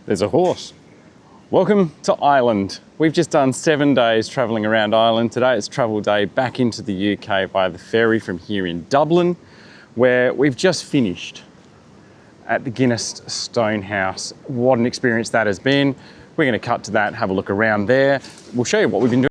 There's a horse. Welcome to Ireland. We've just done 7 days travelling around Ireland. Today it's travel day back into the UK via the ferry from here in Dublin, where we've just finished at the Guinness Stonehouse. What an experience that has been. We're going to cut to that, have a look around there. We'll show you what we've been doing.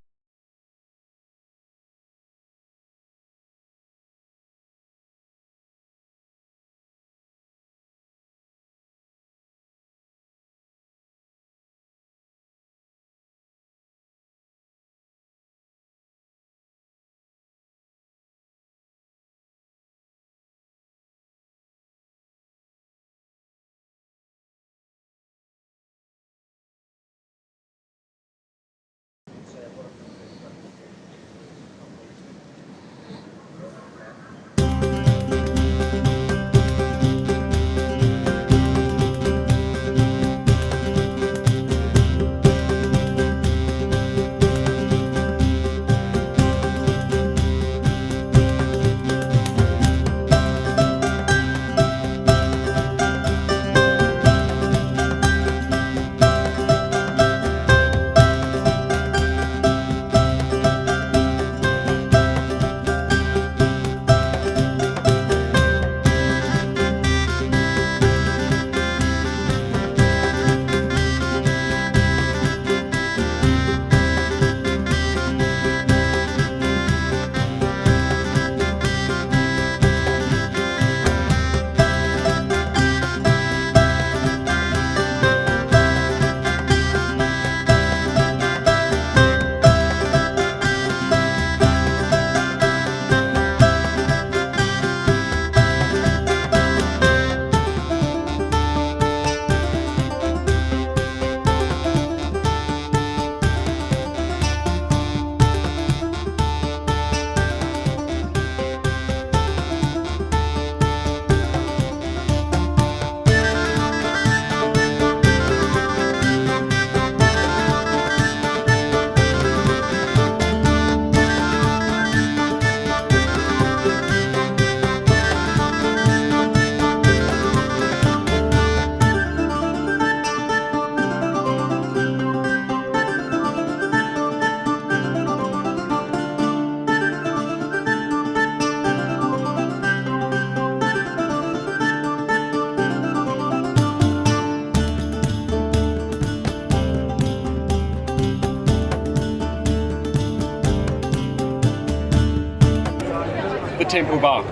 The Temple Bar.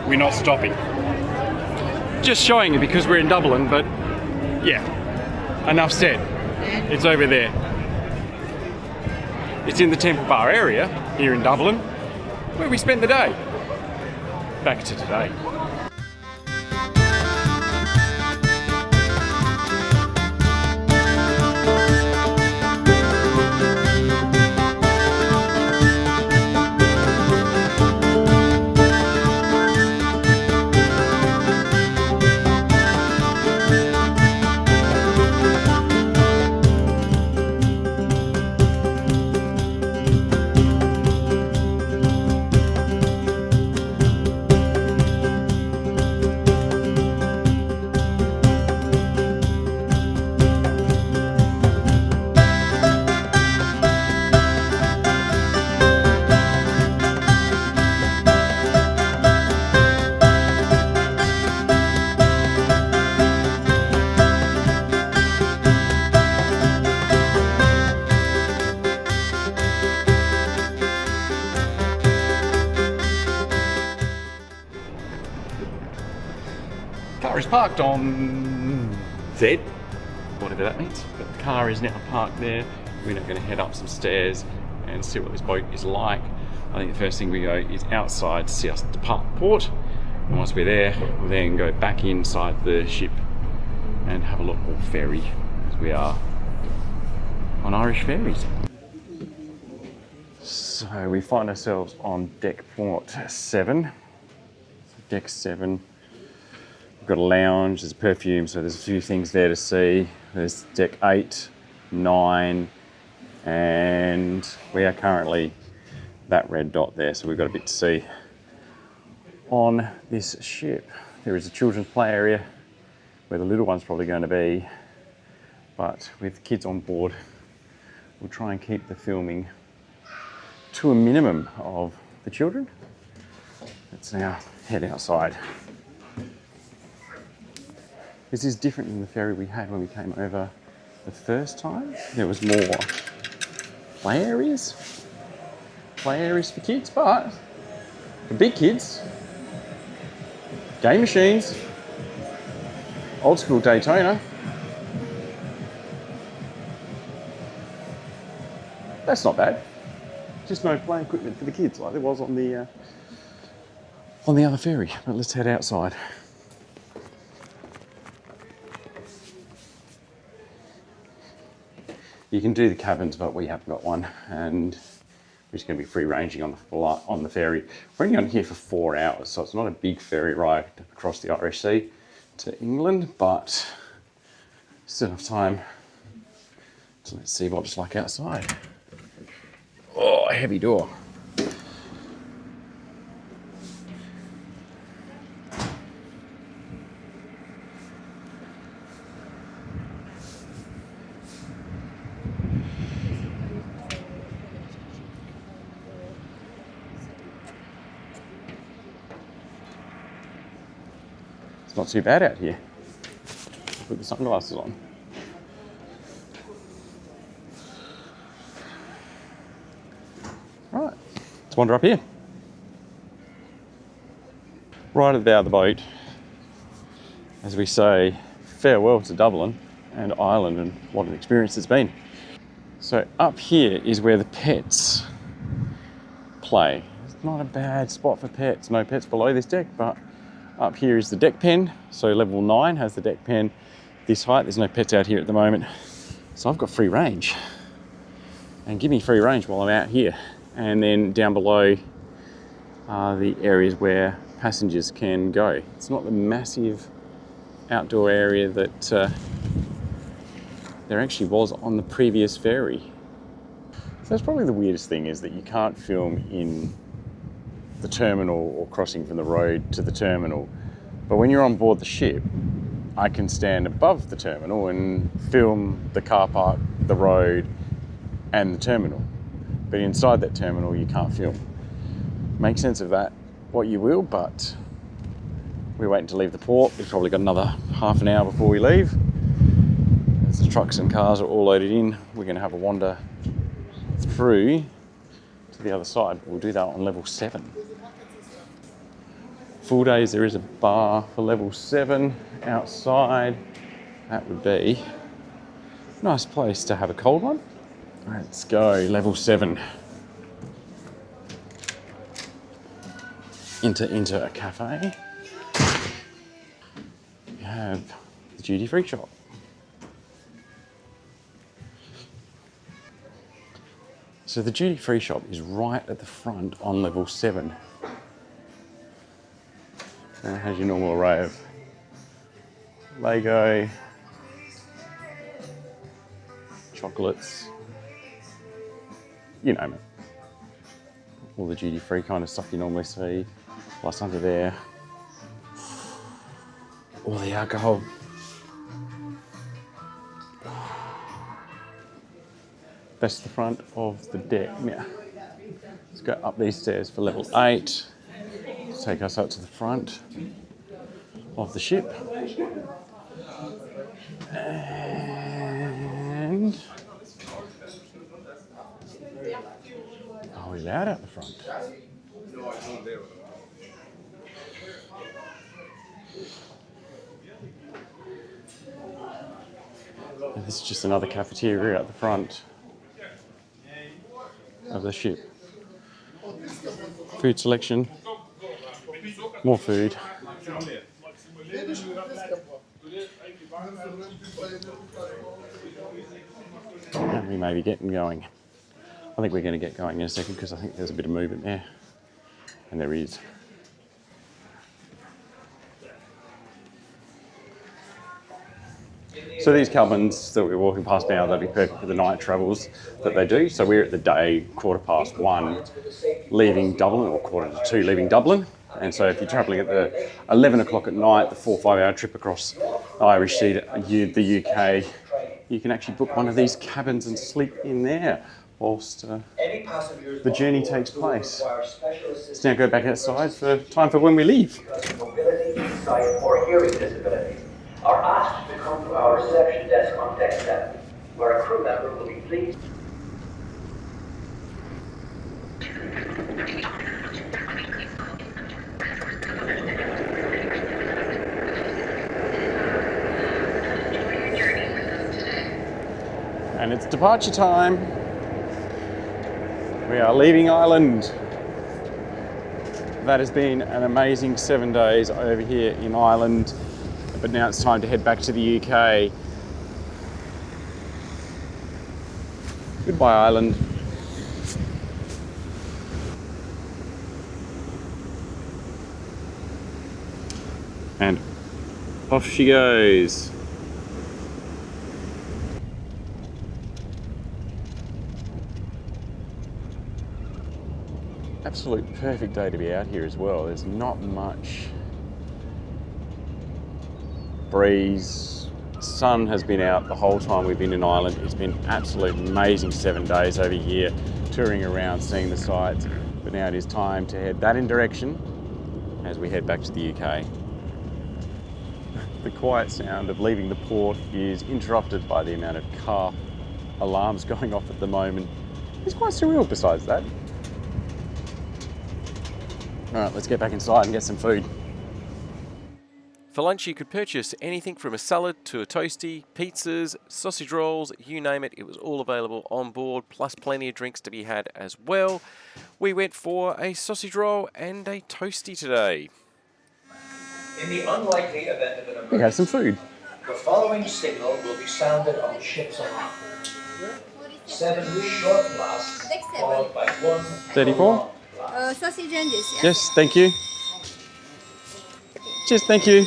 We're not stopping. Just showing you because we're in Dublin, but yeah, enough said. It's over there. It's in the Temple Bar area here in Dublin, where we spent the day. Back to today. Car is parked on Z, whatever that means, but the car is now parked there. We're now going to head up some stairs and see what this boat is like. I think the first thing we go is outside to see us depart port, and once we're there, we'll then go back inside the ship and have a look at ferry, as we are on Irish Ferries. So we find ourselves on deck port 7. Deck 7. Got a lounge, there's perfume, so there's a few things there to see. There's deck 8, 9, and we are currently that red dot there, so we've got a bit to see on this ship. There is a children's play area where the little one's probably going to be, But with kids on board, we'll try and keep the filming to a minimum of the children. Let's now head outside. This is different than the ferry we had when we came over the first time. There was more play areas for kids, but for big kids, game machines, old school Daytona. That's not bad. Just no play equipment for the kids like there was on the other ferry. But let's head outside. You can do the cabins, but we haven't got one, and we're just going to be free ranging on the ferry. We're only on here for 4 hours, so it's not a big ferry ride across the Irish Sea to England, but still enough time. So let's see what it's like outside. Oh, a heavy door. It's not too bad out here. Put the sunglasses on. Right, let's wander up here. Right at the bow of the boat, as we say farewell to Dublin and Ireland, and what an experience it's been. So up here is where the pets play. It's not a bad spot for pets. No pets below this deck, but up here is the deck pen. So level 9 has the deck pen this height. There's no pets out here at the moment. So I've got free range. And give me free range while I'm out here. And then down below are the areas where passengers can go. It's not the massive outdoor area that there actually was on the previous ferry. So that's probably the weirdest thing, is that you can't film in the terminal or crossing from the road to the terminal. But when you're on board the ship, I can stand above the terminal and film the car park, the road, and the terminal. But inside that terminal, you can't film. Make sense of that what you will, but we're waiting to leave the port. We've probably got another half an hour before we leave. As the trucks and cars are all loaded in, we're going to have a wander through to the other side. We'll do that on level 7. Full days, there is a bar for level 7 outside. That would be a nice place to have a cold one. Let's go, level 7. Into a cafe. We have the duty-free shop. So the duty-free shop is right at the front on level 7. And it has your normal array of Lego, chocolates, you name it. All the duty-free kind of stuff you normally see. Plus under there, all the alcohol. That's the front of the deck. Now, let's go up these stairs for level 8. Take us up to the front of the ship. And are we loud out the front? And this is just another cafeteria at the front of the ship. Food selection, more food. And we may be getting going. I think we're going to get going in a second because I think there's a bit of movement there. And there is. So these cabins that we're walking past now, they'll be perfect for the night travels that they do. So we're at the day 1:15 leaving Dublin, or 1:45 leaving Dublin. And so if you're travelling at the 11 o'clock at night, the 4 or 5 hour trip across the Irish Sea to the UK, you can actually book one of these cabins and sleep in there whilst the journey takes place. Let's now go back outside for time for when we leave. Mobility, sight, or hearing disabilities are asked to come to our reception desk on deck 7, where a crew member will be pleased. And it's departure time. We are leaving Ireland. That has been an amazing 7 days over here in Ireland, but now it's time to head back to the UK. Goodbye, Ireland. And off she goes. Absolute perfect day to be out here as well. There's not much breeze. Sun has been out the whole time we've been in Ireland. It's been absolute amazing 7 days over here, touring around, seeing the sights. But now it is time to head that in direction as we head back to the UK. The quiet sound of leaving the port is interrupted by the amount of car alarms going off at the moment. It's quite surreal besides that. All right, let's get back inside and get some food. For lunch, you could purchase anything from a salad to a toastie, pizzas, sausage rolls, you name it. It was all available on board, plus plenty of drinks to be had as well. We went for a sausage roll and a toastie today. In the unlikely event of an emergency, We have some food. the following signal will be sounded on the ship's alarm. 7 short blasts, followed by 1 34? prolonged blast. Sausage and this, yeah? Yes, thank you. Cheers, thank you.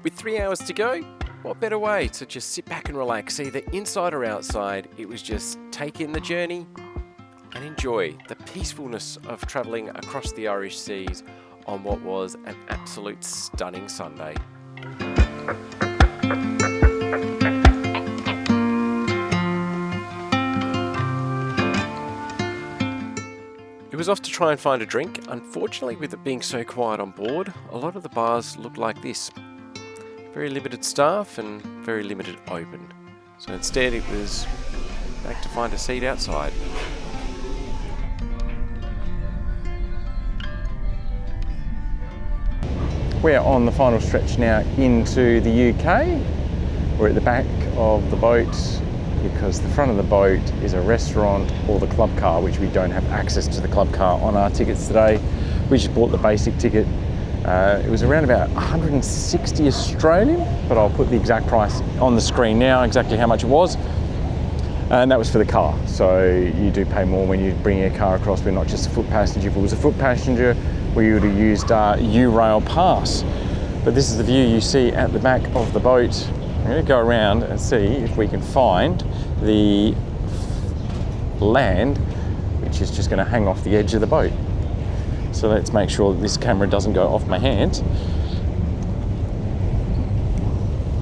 With 3 hours to go, what better way to just sit back and relax, either inside or outside. It was just take in the journey and enjoy the peacefulness of travelling across the Irish seas on what was an absolute stunning Sunday. It was off to try and find a drink. Unfortunately, with it being so quiet on board, a lot of the bars looked like this. Very limited staff and very limited open. So instead it was back to find a seat outside. We're on the final stretch now into the UK. We're at the back of the boat because the front of the boat is a restaurant or the club car, which we don't have access to the club car on our tickets today. We just bought the basic ticket. It was around about 160 Australian, but I'll put the exact price on the screen now, exactly how much it was. And that was for the car. So you do pay more when you bring your car across. We're not just a foot passenger. If it was a foot passenger, we would have used U-Rail Pass. But this is the view you see at the back of the boat. I'm going to go around and see if we can find the land, which is just going to hang off the edge of the boat. So let's make sure that this camera doesn't go off my hands.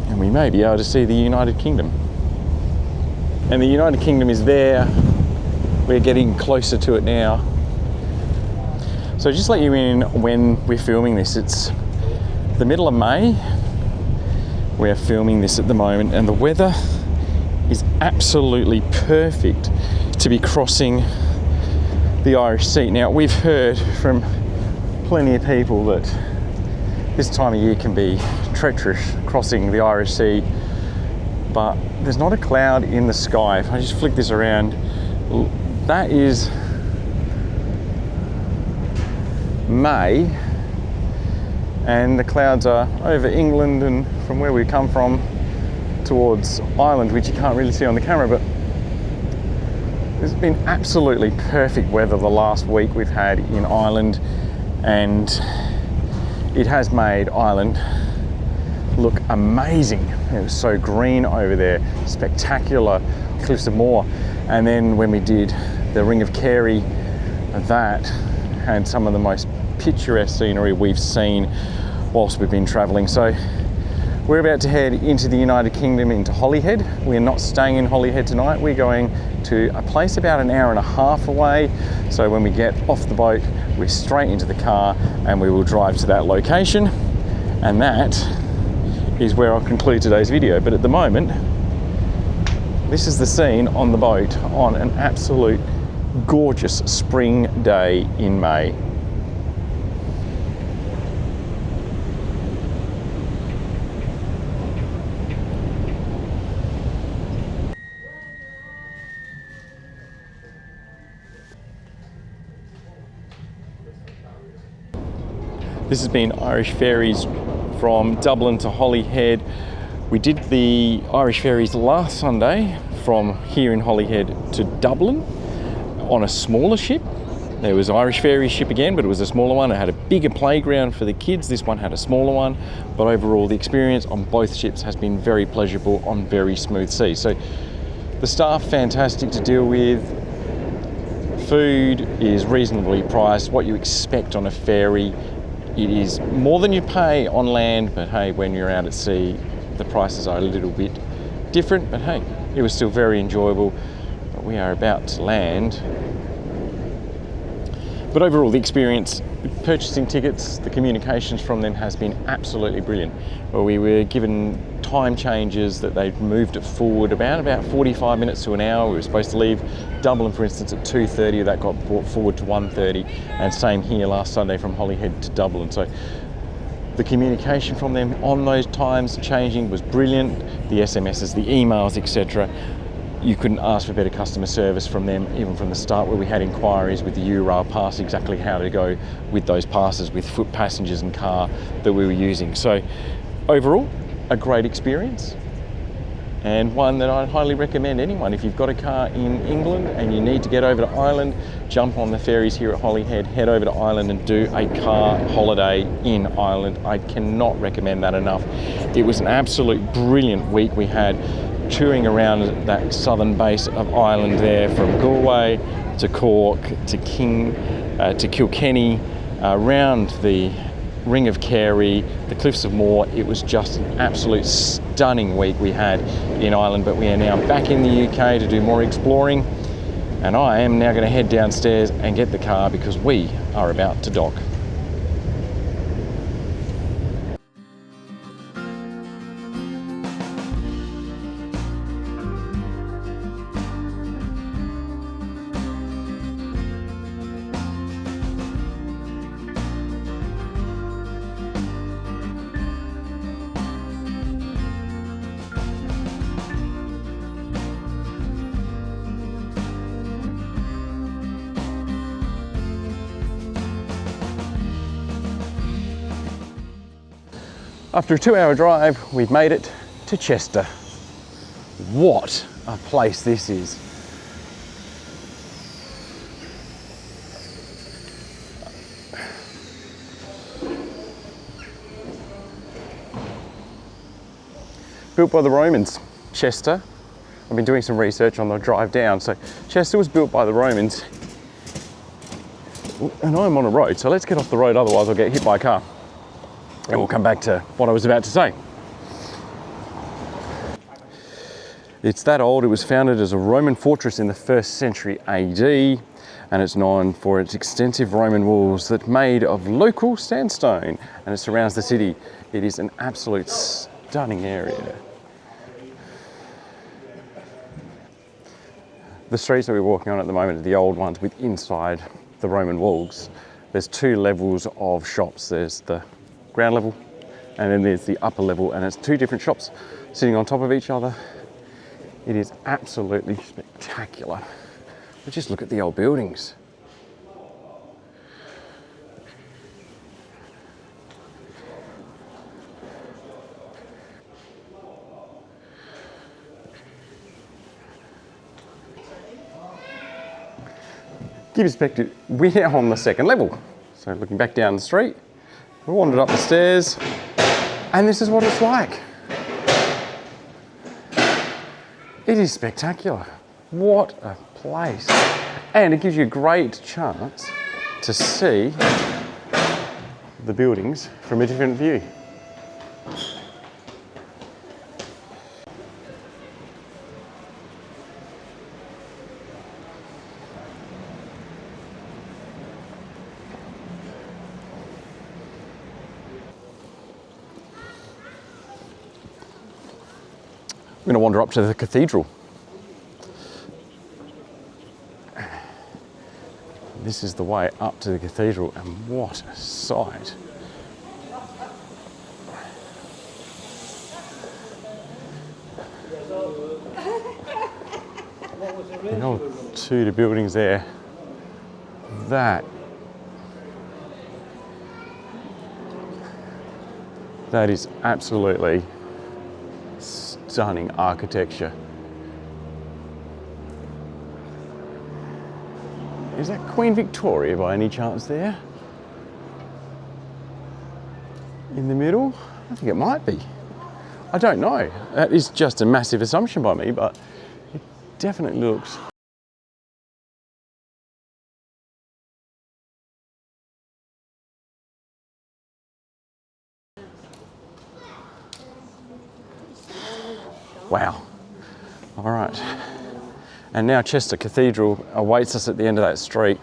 And we may be able to see the United Kingdom. And the United Kingdom is there. We're getting closer to it now. So just let you in when we're filming this. It's the middle of May. We're filming this at the moment and the weather is absolutely perfect to be crossing the Irish Sea. Now we've heard from plenty of people that this time of year can be treacherous crossing the Irish Sea, but there's not a cloud in the sky. If I just flick this around, that is May, and the clouds are over England and from where we come from towards Ireland, which you can't really see on the camera, but it's been absolutely perfect weather the last week we've had in Ireland, and it has made Ireland look amazing. It was so green over there, spectacular cliffs of Moher. And then when we did the Ring of Kerry, that had some of the most picturesque scenery we've seen whilst we've been travelling. So we're about to head into the United Kingdom, into Holyhead. We're not staying in Holyhead tonight. We're going to a place about an hour and a half away. So when we get off the boat, we're straight into the car and we will drive to that location. And that is where I'll conclude today's video. But at the moment, this is the scene on the boat on an absolute gorgeous spring day in May. This has been Irish Ferries from Dublin to Holyhead. We did the Irish Ferries last Sunday from here in Holyhead to Dublin on a smaller ship. There was Irish Ferries ship again, but it was a smaller one. It had a bigger playground for the kids. This one had a smaller one. But overall, the experience on both ships has been very pleasurable on very smooth seas. So the staff, fantastic to deal with. Food is reasonably priced, what you expect on a ferry. It is more than you pay on land, but hey, when you're out at sea, the prices are a little bit different, but hey, it was still very enjoyable. But we are about to land. But overall, the experience, purchasing tickets, the communications from them has been absolutely brilliant. Well, we were given time changes that they've moved it forward about 45 minutes to an hour. We were supposed to leave Dublin, for instance, at 2:30. That got brought forward to 1:30, and same here last Sunday from Holyhead to Dublin. So the communication from them on those times changing was brilliant. The SMSs, the emails, etc. You couldn't ask for better customer service from them, even from the start, where we had inquiries with the Eurail pass, exactly how to go with those passes with foot passengers and car that we were using. So overall, a great experience, and one that I'd highly recommend anyone. If you've got a car in England and you need to get over to Ireland, jump on the ferries here at Holyhead, head over to Ireland and do a car holiday in Ireland. I cannot recommend that enough. It was an absolute brilliant week we had, touring around that southern base of Ireland there, from Galway to Cork to Kilkenny, around the Ring of Kerry, the Cliffs of Moher. It was just an absolute stunning week we had in Ireland, but we are now back in the UK to do more exploring, and I am now going to head downstairs and get the car because we are about to dock. After a 2-hour drive, we've made it to Chester. What a place this is. Built by the Romans, Chester. I've been doing some research on the drive down. So Chester was built by the Romans. And I'm on a road, so let's get off the road, otherwise I'll get hit by a car. And we'll come back to what I was about to say. It's that old. It was founded as a Roman fortress in the 1st century AD, and it's known for its extensive Roman walls that made of local sandstone, and it surrounds the city. It is an absolute stunning area. The streets that we're walking on at the moment are the old ones with inside the Roman walls. There's 2 levels of shops. There's the ground level and then there's the upper level, and it's 2 different shops sitting on top of each other. It is absolutely spectacular. But just look at the old buildings. Give perspective, we're now on the 2nd level. So looking back down the street, we wandered up the stairs, and this is what it's like. It is spectacular. What a place. And it gives you a great chance to see the buildings from a different view. I'm going to wander up to the cathedral. This is the way up to the cathedral, and what a sight. The old Tudor buildings there. That is absolutely stunning architecture. Is that Queen Victoria by any chance there? In the middle? I think it might be. I don't know. That is just a massive assumption by me, but it definitely looks. Wow. All right. And now Chester Cathedral awaits us at the end of that street.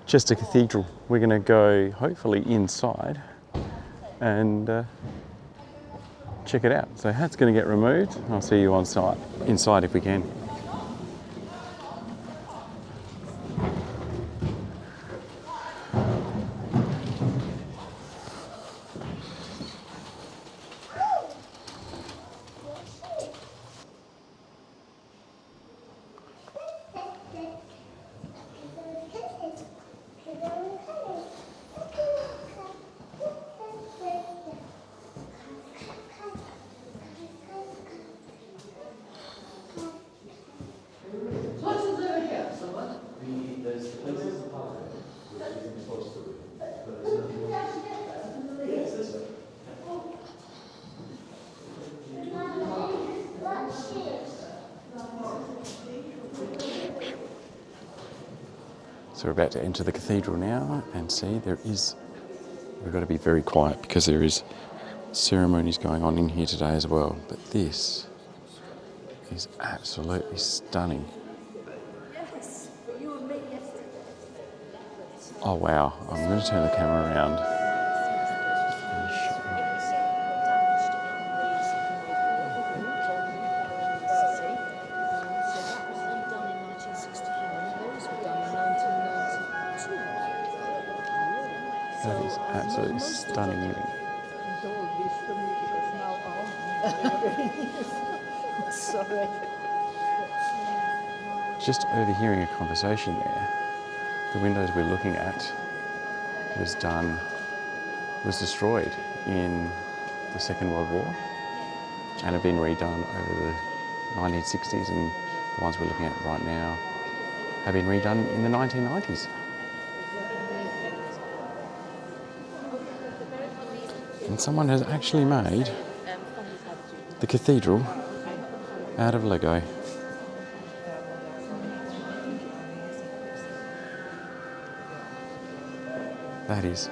Chester Cathedral. We're going to go hopefully inside and check it out. So hat's going to get removed. I'll see you on site inside if we can. So we're about to enter the cathedral now and see we've got to be very quiet because there is ceremonies going on in here today as well. But this is absolutely stunning. Oh wow, I'm going to turn the camera around. That is absolutely stunning. Sorry. Just overhearing a conversation there. The windows we're looking at was destroyed in the Second World War and have been redone over the 1960s, and the ones we're looking at right now have been redone in the 1990s. And someone has actually made the cathedral out of Lego. That is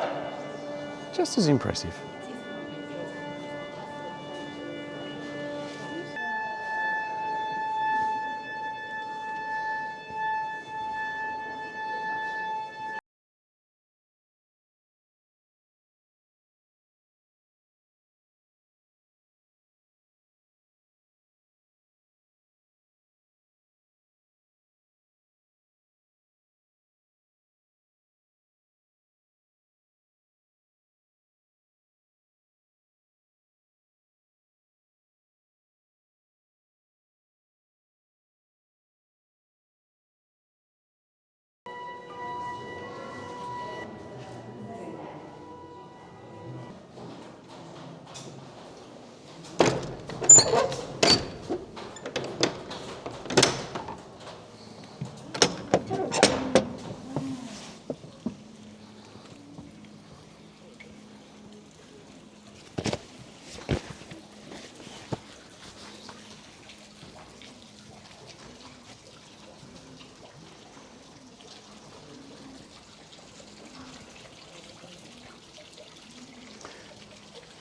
just as impressive.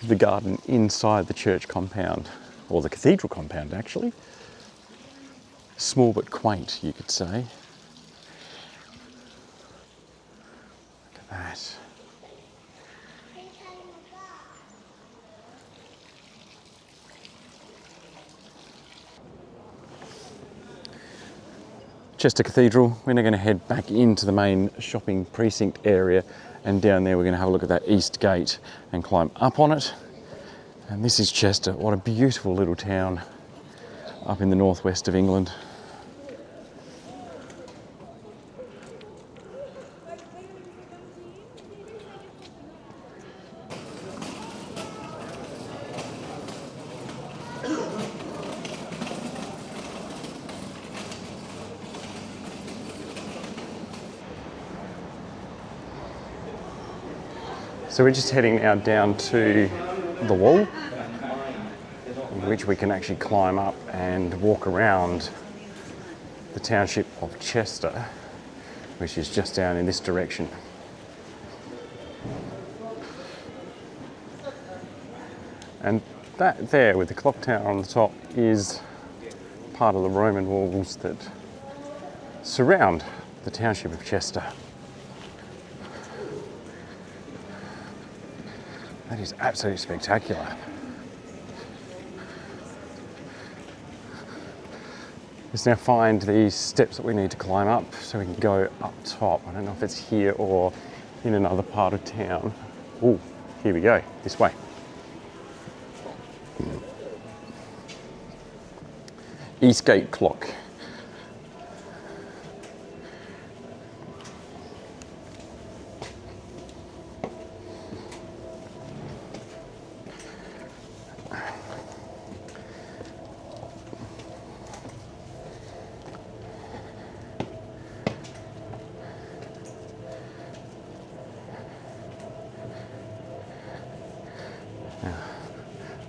the garden inside the church compound, or the cathedral compound actually. Small but quaint, you could say. Look at that. Chester Cathedral. We're now going to head back into the main shopping precinct area, and down there we're going to have a look at that east gate and climb up on it. And this is Chester. What a beautiful little town up in the northwest of England. So we're just heading now down to the wall, in which we can actually climb up and walk around the township of Chester, which is just down in this direction. And that there with the clock tower on the top is part of the Roman walls that surround the township of Chester. That is absolutely spectacular. Let's now find these steps that we need to climb up so we can go up top. I don't know if it's here or in another part of town. Oh, here we go, this way. Eastgate clock.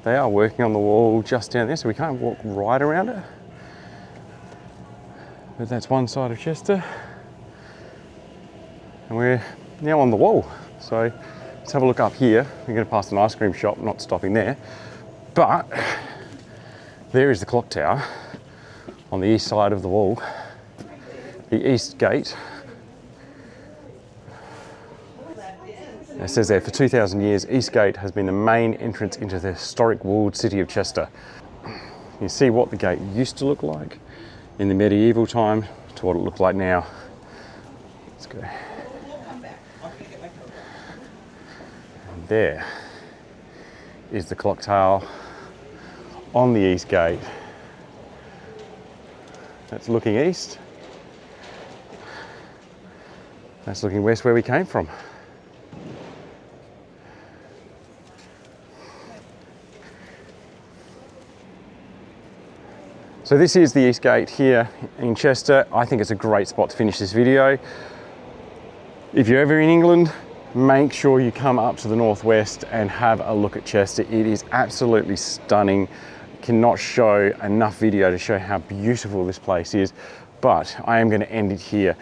They are working on the wall just down there, so we can't walk right around it. But that's one side of Chester. And we're now on the wall. So let's have a look up here. We're going to pass an ice cream shop, not stopping there. But there is the clock tower on the east side of the wall. The east gate. It says there, for 2,000 years, Eastgate has been the main entrance into the historic walled city of Chester. You see what the gate used to look like in the medieval time to what it looks like now. Let's go. And there is the clock tower on the east gate. That's looking east. That's looking west, where we came from. So this is the East Gate here in Chester. I think it's a great spot to finish this video. If you're ever in England, make sure you come up to the northwest and have a look at Chester. It is absolutely stunning. Cannot show enough video to show how beautiful this place is, but I am going to end it here.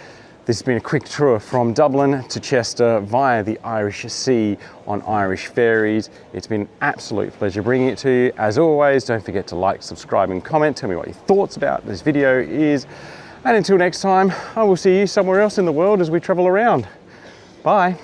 This has been a quick tour from Dublin to Chester via the Irish Sea on Irish Ferries. It's been an absolute pleasure bringing it to you. As always, don't forget to like, subscribe and comment. Tell me what your thoughts about this video is. And until next time, I will see you somewhere else in the world as we travel around. Bye.